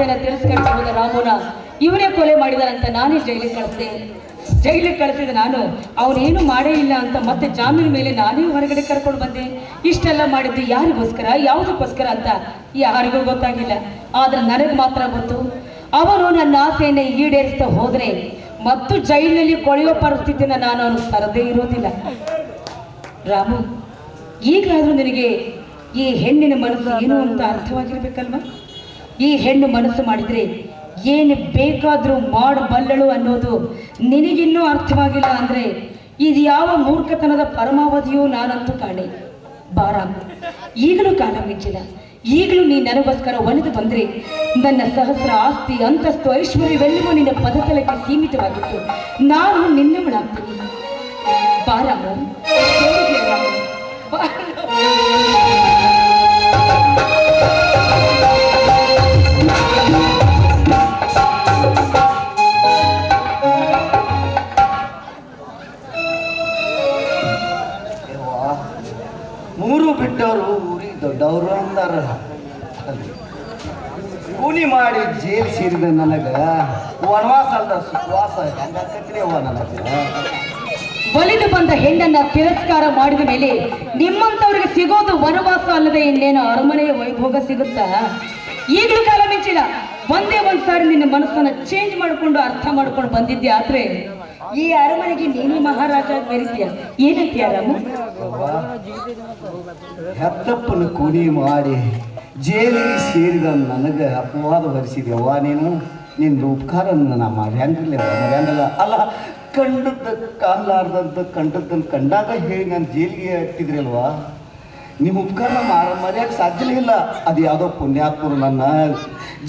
ಆಸೆಯನ್ನು ತಿರಸ್ಕರಿಸಿದ ರಾಮನ ಇವನೇ ಕೊಲೆ ಮಾಡಿದಾರಂತ ನಾನೇ ಜೈಲಿಗೆ ಕಳಿಸಿದ ನಾನು ಅವನೇನು ಮಾಡೇ ಇಲ್ಲ ಅಂತ ಮತ್ತೆ ಜಾಮೀನು ಮೇಲೆ ನಾನೇ ಹೊರಗಡೆ ಕರ್ಕೊಂಡು ಬಂದೆ. ಇಷ್ಟೆಲ್ಲ ಮಾಡಿದ್ದು ಯಾರಿಗೋಸ್ಕರ, ಯಾವುದಕ್ಕೋಸ್ಕರ ಅಂತ ಯಾರಿಗೂ ಗೊತ್ತಾಗಿಲ್ಲ. ಆದ್ರೆ ನನಗೆ ಮಾತ್ರ ಗೊತ್ತು, ಅವರು ನನ್ನ ಆಸೆಯನ್ನು ಈಡೇರಿಸ್ತಾ ಹೋದರೆ ಮತ್ತು ಜೈಲಿನಲ್ಲಿ ಕೊಳೆಯೋ ಪರಿಸ್ಥಿತಿನ ನಾನು ಅವನು ತರದೇ ಇರೋದಿಲ್ಲ. ರಾಮು, ಈಗಲಾದರೂ ನಿನಗೆ ಈ ಹೆಣ್ಣಿನ ಮನಸ್ಸು ಏನು ಅಂತ ಅರ್ಥವಾಗಿರ್ಬೇಕಲ್ವ? ಈ ಹೆಣ್ಣು ಮನಸ್ಸು ಮಾಡಿದರೆ ಏನು ಬೇಕಾದರೂ ಮಾಡಬಲ್ಲಳು ಅನ್ನೋದು ನಿನಗಿನ್ನೂ ಅರ್ಥವಾಗಿಲ್ಲ ಅಂದರೆ ಇದು ಯಾವ ಮೂರ್ಖತನದ ಪರಮಾವಧಿಯೂ ನಾನಂತೂ ಕಾಣೆ. ಬಾರಾಮ್, ಈಗಲೂ ಕಾಲ ಮಿಂಚಿಲ್ಲ. ಈಗಲೂ ನೀನು ನನಗೋಸ್ಕರ ಒಲಿದು ಬಂದರೆ ನನ್ನ ಸಹಸ್ರ ಆಸ್ತಿ, ಅಂತಸ್ತು, ಐಶ್ವರ್ಯವೆಲ್ಲವೂ ನಿನ್ನ ಪದತಲಕ್ಕೆ ಸೀಮಿತವಾಗಿತ್ತು. ನಾನು ನಿನ್ನವಳಾಗ್ತೀನಿ. ಬಾರಾಮು, ಮೂರು ಬಿಟ್ಟವರು ಊರಿಗೆ ದೊಡ್ಡವರು ಅಂದಾರ. ಕೂಲಿ ಮಾಡಿ ಜೈಲು ಸೇರಿದ ನನಗ ವನವಾಸ ಅಲ್ಲ ಸುಖವಾಸ ಹೆಂಗಾಕತ್ರಿ ಅವ್ವ ನನಗ. ಒಲಿದು ಬಂದ ಹೆಣ್ಣನ್ನ ತಿರಸ್ಕಾರ ಮಾಡಿದ ಮೇಲೆ ನಿಮ್ಮಂತವ್ರಿಗೆ ಸಿಗೋದು ವನವಾಸ ಅಲ್ಲದೆ ಇನ್ನೇನು ಅರಮನೆಯ ವೈಭೋಗ ಸಿಗುತ್ತಾ? ಈಗಲೂ ಕಾಲ ಮಿಂಚಿಲ್ಲ. ಒಂದೇ ಒಂದ್ಸಾರಿ ನಿನ್ನ ಮನಸ್ಸನ್ನ ಚೇಂಜ್ ಮಾಡಿಕೊಂಡು ಅರ್ಥ ಮಾಡ್ಕೊಂಡು ಬಂದಿದ್ದೆ. ಆದ್ರೆ ಈ ಅರಮನೆಗೆ ನೀನು ಮಹಾರಾಜ ಬೆರಿತೀಯ. ಏನಂತೀಯ ರಾಮು? ಹೆತ್ತಪ್ಪನ ಕೂಲಿ ಮಾಡಿ ಜೈಲಿಗೆ ಸೇರಿದ ನನಗೆ ಅಪವಾದ ಹೊರಿಸಿದೆವ್ವ ನೀನು. ನಿನ್ನ ಉಪಕಾರ ನಾ ಮಾಡ್ಯಾಂಗಿಲ್ಲ ಅಲ್ಲ. ಕಂಡದ್ದ ಕಾಲಾರ್ದಂತ ಕಂಡದ್ದನ್ನು ಕಂಡಾಗ ಹೇಳಿ ನಾನು ಜೈಲಿಗೆ ಹತ್ತಿದ್ರಲ್ವಾ? ನಿಮ್ಮ ಉಪಕಾರ ಮರ್ಯಾಕೆ ಸಾಧ್ಯನೇ ಇಲ್ಲ. ಅದು ಯಾವುದೋ ಪುಣ್ಯಾತ್ಮರು ನನ್ನ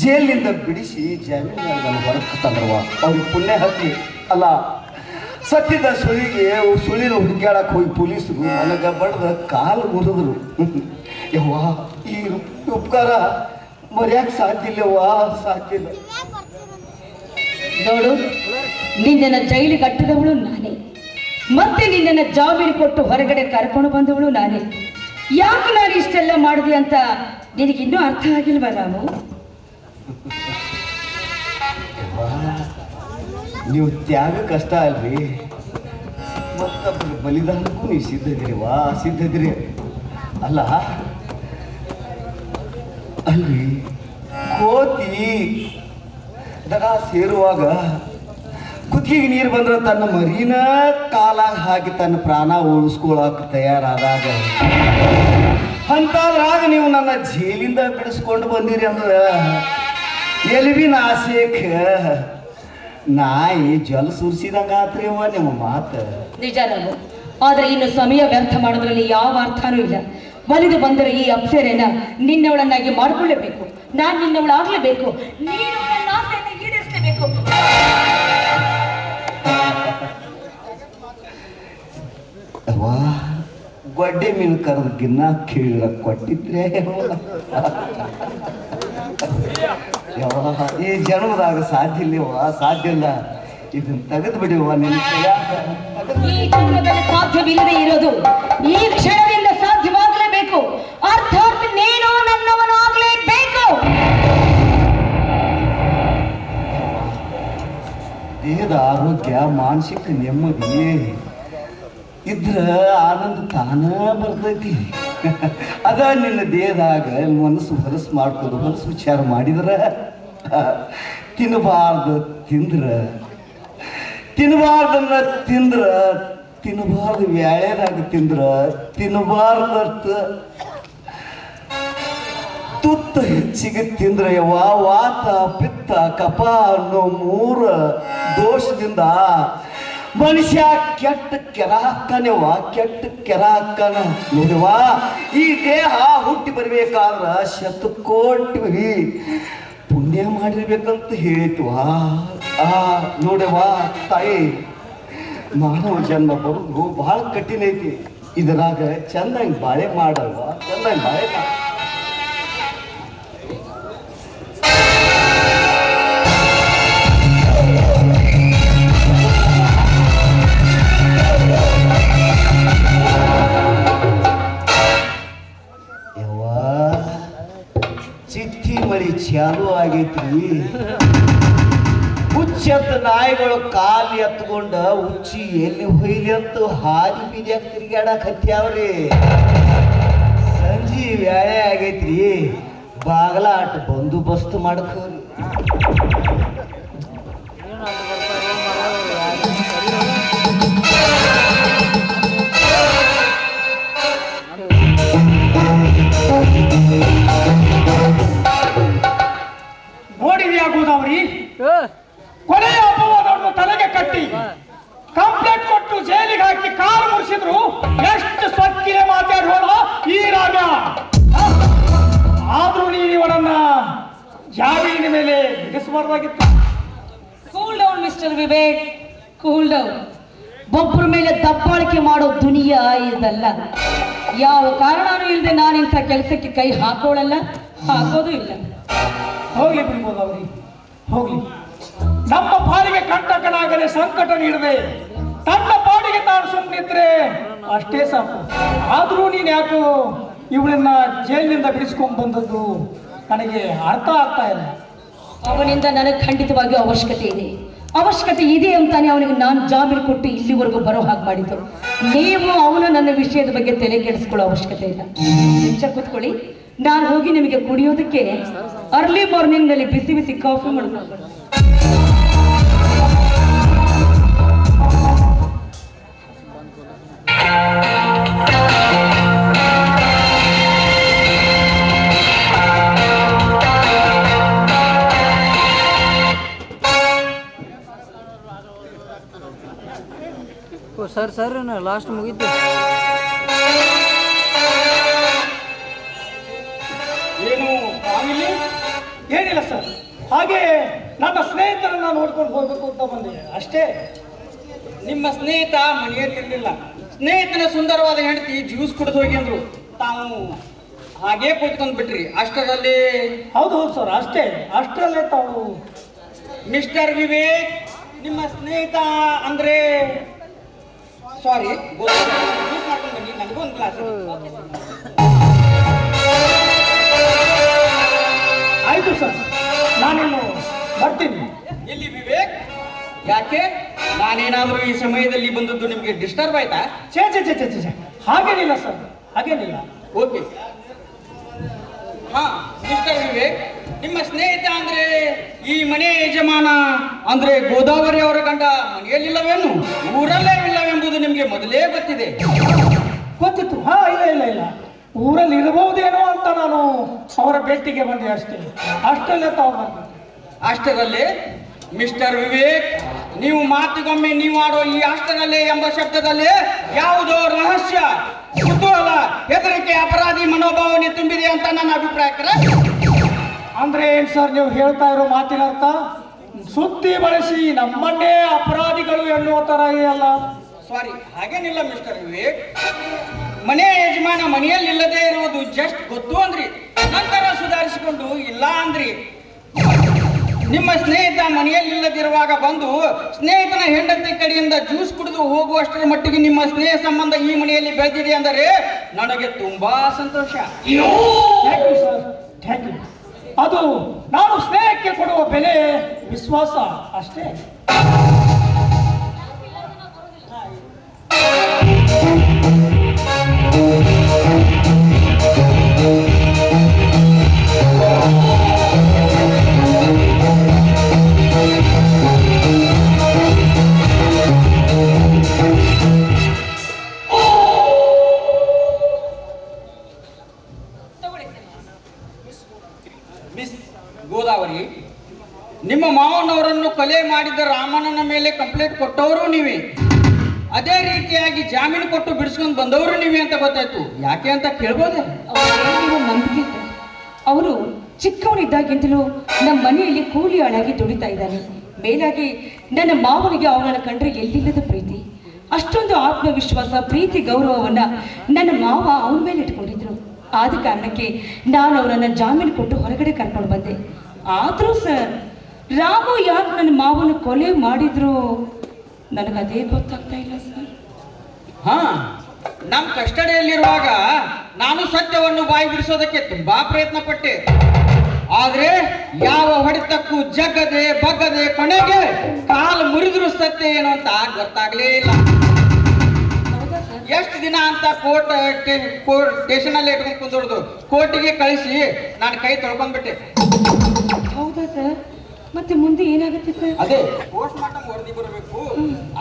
ಜೈಲಿನಿಂದ ಬಿಡಿಸಿ ಜಾಮೀನು ನನ್ನ ಹೊರಗೆ ತಂದ್ರವ. ಅವ್ರಿಗೆ ಪುಣ್ಯ ಹತ್ತಿ ಅಲ್ಲ. ಸತ್ಯದ ಸುಳಿನ ಹುಡುಕ್ಯಾಡಕ್ಕೆ ಹೋಗಿ ಪೊಲೀಸರು ನನಗೆ ಬಡ್ದ ಕಾಲು ಮುರಿದ್ರು. ಯವ್ವ, ಈ ಉಪಕಾರ ಮರ್ಯಾಕೆ ಸಾಧ್ಯ ಇಲ್ಲವ್ವ, ಸಾಧ್ಯ ಇಲ್ಲ. ನೋಡು, ನಿನ್ನನ್ನು ಜೈಲಿಗೆ ಕಟ್ಟಿದವಳು ನಾನೇ, ಮತ್ತೆ ನಿನ್ನನ್ನು ಜಾಮೀನು ಕೊಟ್ಟು ಹೊರಗಡೆ ಕರ್ಕೊಂಡು ಬಂದವಳು ನಾನೇ. ಯಾಕೆ ನಾನು ಇಷ್ಟೆಲ್ಲ ಮಾಡಿದೆ ಅಂತ ನಿನಗಿನ್ನೂ ಅರ್ಥ ಆಗಿಲ್ವ ರಾಮು? ನೀವು ತ್ಯಾಗ ಕಷ್ಟ ಅಲ್ರಿ, ಮತ್ತೊಬ್ಬರ ಬಲಿದಾನಕ್ಕೂ ನೀವು ಸಿದ್ಧದಿರಿ ಅಲ್ಲ. ಅಲ್ರಿ, ಕೋತಿ ದಡ ಸೇರುವಾಗ ಕುತ್ತಿಗೆ ನೀರು ಬಂದ್ರೆ ತನ್ನ ಮರಿನ ಕಾಲಾಗ ಹಾಕಿ ತನ್ನ ಪ್ರಾಣ ಉಳಿಸ್ಕೊಳಕ್ಕೆ ತಯಾರಾದಾಗ ಅಂತಾದ್ರಾಗ ನೀವು ನನ್ನ ಜೈಲಿಂದ ಬಿಡಿಸ್ಕೊಂಡು ಬಂದಿರಿ ಅಂದ್ರೆ ಎಲ್ವಿನ ಆಸೆಕ ನಾಯಿ ಜಲ ಸುರಿಸಿದಂಗ ಆತ್ರಿ ಅವ್ವ ನಿಮ್ಮ ಮಾತು. ನಿಜ ರಾಮು, ಆದ್ರೆ ಇನ್ನು ಸಮಯ ವ್ಯರ್ಥ ಮಾಡೋದ್ರಲ್ಲಿ ಯಾವ ಅರ್ಥನೂ ಇಲ್ಲ. ಒಲಿದು ಬಂದರೆ ಈ ಅಪ್ಸರೆನ ನಿನ್ನವಳನ್ನಾಗಿ ಮಾಡಿಕೊಳ್ಳೇಬೇಕು. ನಾನು ನಿನ್ನವಳಾಗಲೇಬೇಕು. ನೀನು ನನ್ನ ಆಸೆಯನ್ನು ಈಡೇರಿಸಲೇಬೇಕು. ಅವ್ವಾ, ಗೊಡ್ಡೆ ಮೀನು ಕರೆದ ಗಿನ್ನ ಕೇಳ ಕೊಟ್ಟಿದ್ರೆ ಈ ಜನ್ಮದಾಗ ಸಾಧ್ಯ ಇಲ್ಲವ್ವ, ಸಾಧ್ಯ ಇಲ್ಲ. ಇದನ್ನ ತೆಗೆದು ಬಿಡಿವ ನಿನ್ನ ಈ ಜನ್ಮದಲ್ಲಿ ಸಾಧ್ಯವಿಲ್ಲದೆ ಇರೋದು ಈ ಕ್ಷಣದಿಂದ ಸಾಧ್ಯವಾಗಲೇಬೇಕು. ಅರ್ಥಾತ್ ನೀನು ನನ್ನವನಾಗಲೇಬೇಕು. ದೇಹದ ಆರೋಗ್ಯ, ಮಾನಸಿಕ ನೆಮ್ಮದಿ ಇದ್ರ ಆನಂದ ತಾನ ಬರ್ತೈತಿ. ಅದ ನಿನ್ನ ದೇಹದಾಗ ಮನಸ್ಸು ಹೊಲಸು ಮಾಡ್ಕೊಂಡು ಹೊಲಸು ವಿಚಾರ ಮಾಡಿದ್ರ ತಿನ್ನಬಾರ್ದು ತಿನ್ನಬಾರ್ದನ್ನ ತಿನ್ನಬಾರ್ದು ವ್ಯಾಳ್ಯದಾಗ ತಿನ್ನಬಾರ್ದಷ್ಟು ತುತ್ತ ಹೆಚ್ಚಿಗೆ ತಿಂದ್ರೆ ವಾತ, ಪಿತ್ತ, ಕಫ ಅನ್ನೋ 3 ದೋಷದಿಂದ ಮನುಷ್ಯ ಕೆಟ್ಟ ಕೆರ ಹಾಕ್ಕಾನ ನೋಡಿವಾ. ಈ ದೇಹ ಹುಟ್ಟಿ ಬರ್ಬೇಕಾದ್ರ 100 ಕೋಟಿ ಪುಣ್ಯ ಮಾಡಿರ್ಬೇಕಂತ ಹೇಳಿತ್ವಾ. ನೋಡವಾ ತಾಯಿ, ಮಾನವ ಜನ್ಮ ಬರೋದು ಬಹಳ ಕಠಿಣ ಐತಿ. ಇದರಾಗ ಚಂದಂಗೆ ಬಾಳೆ ಮಾಡಲ್ವಾ, ಚಂದಂಗೆ ಬಾಳೆ ಮಾಡ. ಚಿತ್ತಿ ಮಳಿ ಚಾಲು ಆಗೈತ್ರಿ. ಹುಚ್ಚೆತ್ತ ನಾಯಿಗಳು ಕಾಲು ಎತ್ಕೊಂಡ ಹುಚ್ಚಿ ಎಲ್ಲಿ ಹೊಯ್ಲಿ ಅಂತ ಹಾದಿ ಬೀದಿಯಾಗ ತಿರುಗಾಡಕ್ ಹತ್ಯಾವ್ರಿ. ಸಂಜೆ ವೇಳೆ ಆಗೈತ್ರಿ, ಬಾಗಲಾಟ ಬಂದೋಬಸ್ತ್ ಮಾಡಕೋರಿ. ನೋಡಿದ್ಯಾ ಗೋದಾವರಿ, ಕೊನೆಯ ಅಪವಾದವನ್ನು ತಲೆಗೆ ಕಟ್ಟಿ ಕಂಪ್ಲೇಂಟ್ ಕೊಟ್ಟು ಜೈಲಿಗೆ ಹಾಕಿ ಕಾಲು ಮುರಿಸಿದ್ರು. ಎಷ್ಟು ಸೊಕ್ಕಿಗೆ ಮಾತಾಡೋಣ ಈ ರಾಗ. ಆದ್ರೂ ನೀನು ಇವನನ್ನ ಜಾಮೀನಿನ ಮೇಲೆ ಬಿಡಿಸಬಾರ್ದಾಗಿತ್ತು. Cool down mister Vivek, cool down. ಒಬ್ಬರ ಮೇಲೆ ದಬ್ಬಾಳಿಕೆ ಮಾಡೋ ದುನಿಯಾ ಇದಲ್ಲ. ಯಾವ ಕಾರಣನೂ ಇಲ್ಲದೆ ನಾನಿಂಥ ಕೆಲಸಕ್ಕೆ ಕೈ ಹಾಕೋಳಲ್ಲ, ಹಾಕೋದು ಇಲ್ಲ. ಹೋಗ್ಲಿ ಬಿಡ್ಬೋದು ಅವ್ರಿ, ಹೋಗ್ಲಿ. ನಮ್ಮ ಪಾಲಿಗೆ ಕಂಟಕನಾಗದೆ ಸಂಕಟ ನೀಡದೆ ತನ್ನ ಪಾಡಿಗೆ ತಾನು ಸುಮ್ಮನಿದ್ರೆ ಅಷ್ಟೇ ಸಾಕು. ಆದ್ರೂ ನೀನು ಯಾಕೋ ಇವಳನ್ನ ಜೈಲಿನಿಂದ ಬಿಡಿಸ್ಕೊಂಡು ಬಂದದ್ದು ನನಗೆ ಅರ್ಥ ಆಗ್ತಾ ಇಲ್ಲ. ಅವನಿಂದ ನನಗೆ ಖಂಡಿತವಾಗಿಯೂ ಅವಶ್ಯಕತೆ ಇದೆ ಅಂತಾನೆ ಅವನಿಗೆ ನಾನು ಜಾಮೀನು ಕೊಟ್ಟು ಇಲ್ಲಿವರೆಗೂ ಬರೋ ಹಾಗೆ ಮಾಡಿದ್ದು. ನೀವು ಅವನು ನನ್ನ ವಿಷಯದ ಬಗ್ಗೆ ತಲೆ ಕೆಡಿಸ್ಕೊಳ್ಳೋ ಅವಶ್ಯಕತೆ ಇಲ್ಲ. ನಿಮಿಷ ಕೂತ್ಕೊಳ್ಳಿ, ನಾನು ಹೋಗಿ ನಿಮಗೆ ಕುಡಿಯೋದಕ್ಕೆ ಅರ್ಲಿ ಮಾರ್ನಿಂಗ್ನಲ್ಲಿ ಬಿಸಿ ಬಿಸಿ ಕಾಫಿ ಮಾಡ್ಕೊಂಡು. ಸರ್ ಲಾಸ್ಟ್ ಮುಗಿದ್ದು. ಏನು ಫ್ಯಾಮಿಲಿ? ಏನಿಲ್ಲ ಸರ್, ಹಾಗೆ ನನ್ನ ಸ್ನೇಹಿತರನ್ನ ನೋಡ್ಕೊಂಡು ಹೋಗ್ಬೇಕು ಅಂತ ಬಂದೆ ಅಷ್ಟೇ. ನಿಮ್ಮ ಸ್ನೇಹಿತ ಮನೆಯಲ್ಲಿರಲಿಲ್ಲ. ಸ್ನೇಹಿತನ ಸುಂದರವಾದ ಹೆಂಡತಿ ಜ್ಯೂಸ್ ಕುಡಿದು ಹೋಗಿ ಅಂದ್ರು. ತಾವು ಹಾಗೇ ಕೂತ್ಕೊಂಡು ಬಿಟ್ರಿ. ಅಷ್ಟರಲ್ಲಿ ಹೌದು ಸರ್, ಅಷ್ಟರಲ್ಲೇ ತಾವು. ಮಿಸ್ಟರ್ ವಿವೇಕ್, ನಿಮ್ಮ ಸ್ನೇಹಿತ ಅಂದ್ರೆ ಸಾರಿ, ಜ್ಯೂಸ್ ಮಾಡ್ಕೊಂಡು ಬನ್ನಿ, ನನಗೂ ಒಂದು ಗ್ಲಾಸ್. ಆಯ್ತು ಸರ್, ನಾನೇನು ಬರ್ತೀನಿ. ಎಲ್ಲಿ ವಿವೇಕ್? ಯಾಕೆ? ನಾನೇನಾದ್ರೂ ಈ ಸಮಯದಲ್ಲಿ ಬಂದದ್ದು ನಿಮಗೆ ಡಿಸ್ಟರ್ಬ್ ಆಯ್ತಾ? ಛೇ, ಹಾಗೇನಿಲ್ಲ ಸರ್, ಹಾಗೇನಿಲ್ಲ. ಓಕೆ. ಹಾ ಮಿಸ್ಟರ್ ವಿವೇಕ್, ನಿಮ್ಮ ಸ್ನೇಹಿತ ಅಂದ್ರೆ ಈ ಮನೆ ಯಜಮಾನ ಅಂದ್ರೆ ಗೋದಾವರಿ ಅವರ ಗಂಡ ಮನೆಯಲ್ಲಿಲ್ಲವೇನು, ಊರಲ್ಲೇ ಇಲ್ಲವೆಂಬುದು ನಿಮಗೆ ಮೊದಲೇ ಗೊತ್ತಿದೆ. ಗೊತ್ತಿತ್ತು. ಹಾ, ಇಲ್ಲ, ಊರಲ್ಲಿ ಇರಬಹುದೇನೋ ಅಂತ ನಾನು ಅವರ ಭೇಟಿಗೆ ಬಂದೆ ಅಷ್ಟೇ. ಅಷ್ಟರಲ್ಲೇ ತಾವು ಬಂದ. ಅಷ್ಟರಲ್ಲಿ ಮಿಸ್ಟರ್ ವಿವೇಕ್, ನೀವು ಮಾತಿಗೊಮ್ಮೆ ನೀವು ಆಡೋ ಈ ಅಷ್ಟರಲ್ಲೇ ಎಂಬ ಶಬ್ದದಲ್ಲಿ ಯಾವುದೋ ರಹಸ್ಯ, ಕುತೂಹಲ, ಹೆದರಿಕೆ, ಅಪರಾಧಿ ಮನೋಭಾವನೆ ತುಂಬಿದೆ ಅಂತ ನನ್ನ ಅಭಿಪ್ರಾಯ. ಅಂದ್ರೆ ಏನ್ ಸರ್ ನೀವು ಹೇಳ್ತಾ ಇರೋ ಮಾತಿನ ಅರ್ಥ? ಸುದ್ದಿ ಬಳಸಿ ನಮ್ಮನ್ನೇ ಅಪರಾಧಿಗಳು ಎನ್ನುವ ತರ ಅಲ್ಲ? ಸಾರಿ, ಹಾಗೇನಿಲ್ಲ ಮಿಸ್ಟರ್ ವಿವೇಕ್. ಮನೆ ಯಜಮಾನ ಮನೆಯಲ್ಲಿಲ್ಲದೆ ಇರುವುದು ಜಸ್ಟ್ ಗೊತ್ತು ಅಂದ್ರಿ, ನಂತರ ಸುಧಾರಿಸಿಕೊಂಡು ಇಲ್ಲ ಅಂದ್ರಿ. ನಿಮ್ಮ ಸ್ನೇಹಿತ ಮನೆಯಲ್ಲಿಲ್ಲದಿರುವಾಗ ಬಂದು ಸ್ನೇಹಿತನ ಹೆಂಡತಿ ಕಡೆಯಿಂದ ಜ್ಯೂಸ್ ಕುಡಿದು ಹೋಗುವಷ್ಟರ ಮಟ್ಟಿಗೆ ನಿಮ್ಮ ಸ್ನೇಹ ಸಂಬಂಧ ಈ ಮನೆಯಲ್ಲಿ ಬೆಳೆದಿದೆ ಅಂದರೆ ನನಗೆ ತುಂಬಾ ಸಂತೋಷ. Thank you sir, thank you. ಅದು ನಾನು ಸ್ನೇಹಕ್ಕೆ ಕೊಡುವ ಬೆಲೆ ವಿಶ್ವಾಸ ಅಷ್ಟೇ. ಮಿಸ್ ಗೋದಾವರಿ, ನಿಮ್ಮ ಮಾವನವರನ್ನು ಕೊಲೆ ಮಾಡಿದ ರಾಮಣ್ಣನ ಮೇಲೆ ಕಂಪ್ಲೇಂಟ್ ಕೊಟ್ಟವರು ನೀವೇ, ಅದೇ ರೀತಿಯಾಗಿ ಜಾಮೀನು ಕೊಟ್ಟು ಬಿಡಿಸ್ಕೊಂಡು ಬಂದವರು ನೀವೇ ಅಂತ ಗೊತ್ತಾಯ್ತು. ಯಾಕೆ ಅಂತ ಕೇಳ್ಬೋದೆ? ನಂಬಿಕೆ ಸರ್. ಅವರು ಚಿಕ್ಕವನಿದ್ದಾಗಿಂತಲೂ ನಮ್ಮ ಮನೆಯಲ್ಲಿ ಕೂಲಿ ಆಳಾಗಿ ದುಡಿತಾ ಇದ್ದಾನೆ. ಮೇಲಾಗಿ ನನ್ನ ಮಾವನಿಗೆ ಅವನನ್ನು ಕಂಡ್ರೆ ಎಲ್ಲಿಲ್ಲದ ಪ್ರೀತಿ, ಅಷ್ಟೊಂದು ಆತ್ಮವಿಶ್ವಾಸ, ಪ್ರೀತಿ, ಗೌರವವನ್ನ ನನ್ನ ಮಾವ ಅವನ ಮೇಲೆ ಇಟ್ಕೊಂಡಿದ್ರು. ಆದ ಕಾರಣಕ್ಕೆ ನಾನು ಅವರನ್ನು ಜಾಮೀನು ಕೊಟ್ಟು ಹೊರಗಡೆ ಕರ್ಕೊಂಡು ಬಂದೆ. ಆದರೂ ಸರ್, ರಾಮು ಯಾಕೆ ನನ್ನ ಮಾವನ ಕೊಲೆ ಮಾಡಿದ್ರು ನನಗದೇ ಗೊತ್ತಾಗ್ತಾ ಇಲ್ಲ ಸರ್. ಹಾ, ನಮ್ಮ ಕಸ್ಟಡಿಯಲ್ಲಿರುವಾಗ ನಾನು ಸತ್ಯವನ್ನು ಬಾಯಿ ಬಿಡಿಸೋದಕ್ಕೆ ತುಂಬಾ ಪ್ರಯತ್ನ ಪಟ್ಟೆ. ಆದ್ರೆ ಯಾವ ಹೊಡೆತಕ್ಕೂ ಜಗ್ಗದೆ ಬಗ್ಗದೆ ಕೊನೆಗೆ ಕಾಲು ಮುರಿದ್ರು ಸತ್ಯ ಏನು ಅಂತ ಗೊತ್ತಾಗ್ಲೇ ಇಲ್ಲ. ಎಷ್ಟು ದಿನ ಅಂತ ಕೋರ್ಟ್ ಸ್ಟೇಷನ್ ಅಲ್ಲಿ ಇಟ್ಕೊಂಡು ಕುಂದೋಡ್ದು ಕೋರ್ಟಿಗೆ ಕಳಿಸಿ ನಾನು ಕೈ ತೊಳ್ಕೊಂಡ್ಬಿಟ್ಟೆ. ಹೌದಾ ಸರ್? ಮತ್ತೆ ಮುಂದೆ ಏನಾಗುತ್ತೆ ಸರ್? ಅದೇ ಪೋಸ್ಟ್ ಮಾರ್ಟಮ್ ವರದಿ ಬರಬೇಕು,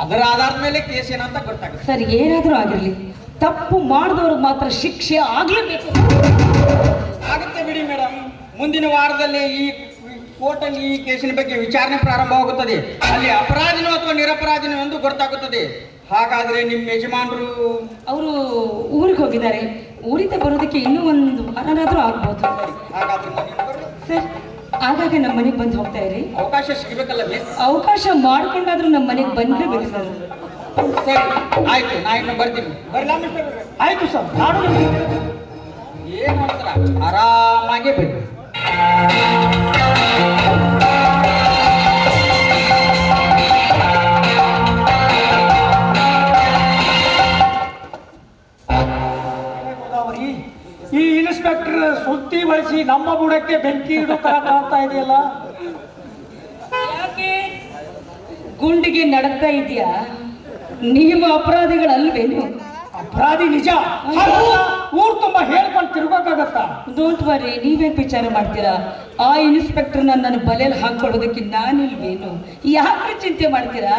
ಅದರ ಆಧಾರದ ಮೇಲೆ ಕೇಸ್ ಏನಂತ ಗೊತ್ತಾಗುತ್ತೆ. ಸರ್, ಏನಾದರೂ ಆಗಿರಲಿ, ತಪ್ಪು ಮಾಡಿದವ್ರಿಗೆ ಮಾತ್ರ ಶಿಕ್ಷೆ ಆಗ್ಲೇಬೇಕು. ಆಗುತ್ತೆ ಬಿಡಿ ಮೇಡಮ್. ಮುಂದಿನ ವಾರದಲ್ಲಿ ಈ ಕೋರ್ಟಲ್ಲಿ ಈ ಕೇಸಿನ ಬಗ್ಗೆ ವಿಚಾರಣೆ ಪ್ರಾರಂಭವಾಗುತ್ತದೆ. ಅಲ್ಲಿ ಅಪರಾಧಿನೋ ಅಥವಾ ನಿರಪರಾಧಿನೋ ಎಂದು ಗೊತ್ತಾಗುತ್ತದೆ. ಹಾಗಾದ್ರೆ ನಿಮ್ಮ ಯಜಮಾನರು ಅವರು ಊರಿಗೆ ಹೋಗಿದ್ದಾರೆ. ಊರಿಂದ ಬರೋದಕ್ಕೆ ಇನ್ನೂ ಒಂದು ವಾರನಾದರೂ ಆಗ್ಬೋದು. ಹಾಗಾದ್ರೆ ನಾನು ಇನ್ನು ಬರ್ರಿ. ಸರ್, ಆಗಾಗ ನಮ್ಮ ಮನೆಗೆ ಬಂದು ಹೋಗ್ತಾ ಇರಿ. ಅವಕಾಶ ಸಿಗಬೇಕಲ್ಲ ಮಿಸ್. ಅವಕಾಶ ಮಾಡ್ಕೊಂಡಾದ್ರೂ ನಮ್ಮ ಮನೆಗೆ ಬಂದಿರಬೇಕು ಸರ್. ಸರಿ ಆಯ್ತು, ನಾ ಇನ್ನು ಬರ್ತೀನಿ. ಬರ್ಲಾ ಮಿಸ್ಟರ್? ಆಯ್ತು ಸರ್, ನಾನು ನಿಮ್ಗೆ ಏನ್ ಮಾಡ್ತಾರ, ಆರಾಮಾಗಿ ಬಿಡಿ. ಗೋದಾವರಿ, ಈ ಇನ್ಸ್ಪೆಕ್ಟರ್ ಸುತ್ತಿ ಬಳಸಿ ನಮ್ಮ ಬುಡಕ್ಕೆ ಬೆಂಕಿ ಇಡೋ ತರ ಕಾಣ್ತಾ ಇದೆಯಲ್ಲ. ಯಾಕೆ ಗುಂಡಿಗೆ ನಡಕ್ತಾ ಇದೆಯಾ? ನೀವು ಅಪರಾಧಿಗಳಲ್ವೇನು? ಅಪರಾಧಿ ನಿಜ, ಹಾಗಲ್ಲ ಊರ್ ತುಂಬಾ ಹೇಳ್ಕೊಂಡು ತಿರ್ಗೋಕ್ಕಾಗತ್ತಾ? ಡೋಂಟ್ ವರಿ, ನೀವೇನ್ ವಿಚಾರ ಮಾಡ್ತೀರಾ? ಆ ಇನ್ಸ್ಪೆಕ್ಟರ್ ನನ್ನ ಬಲೆಯಲ್ಲಿ ಹಾಕೊಳ್ಳೋದಕ್ಕೆ ನಾನಿಲ್ವೇನು? ಯಾಕೆ ಚಿಂತೆ ಮಾಡ್ತೀರಾ?